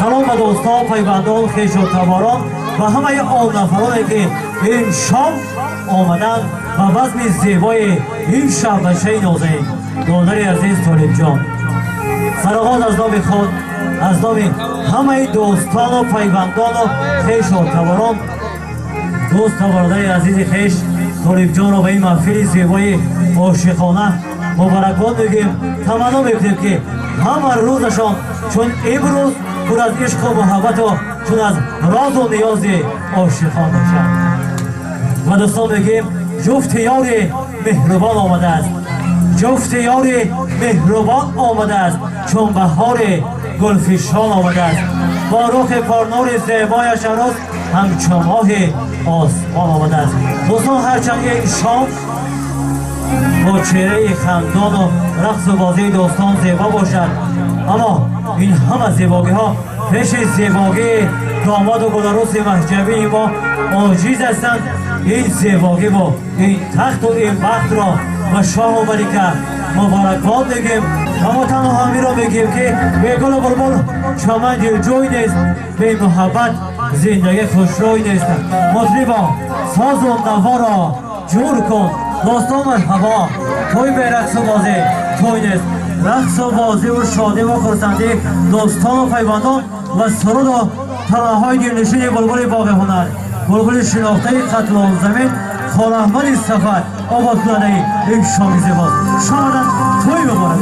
سلام به دوستان پیوندان خویش و تباران و همه آن نفرانی که این شام آمدند و بزم زیبای این شبشه نازنین دادر عزیز طالب جان. سرآغاز از نام خود از نام همه دوستان و پیوندان و خویش و تباران دوست و برادر عزیز خویش طالب جان رو به این محفل زیبای عاشقانه مبارکباد میگیم. تمنا میکنیم که همه روزشان چون امروز پر از عشق و محبت و چون از راز و نیاز عاشقان باشند. و دوستان میگیم جفت یار مهربان آمده است، جفت یار مهربان آمده است، چون بهار گلفشان آمده است. با رخ پرنور زیبایش روز همچو ماه آسمان آمده است. دوستان هرچند یک شام با چهره خندان و رقص و بازی دوستان زیبا باشد، اما این همه زیباگی ها پیش زیباگی داماد و گلعروس محجبی ما عاجز هستند. این زیباگی با این تخت و این بخت را و شاه و ملکه مبارکباد میگیم. اما تنها همین را میگیم که به گل و بلبل چمن جوی نیست، به محبت زندگی خوشروی نیست. مطربا ساز و نوا را جور کن، دوستان مرحبا، توی به رقص و بازی توی نیست. رقص و بازی و شادی و خرسندی دوستان و پیوندان و سرود و ترانه‌های دلنشین بلبل باغ هنر، بلبل شناخته قتل زمین خال احمد سفر آباد کننده این شام زیباست. شامدن توی مبارک.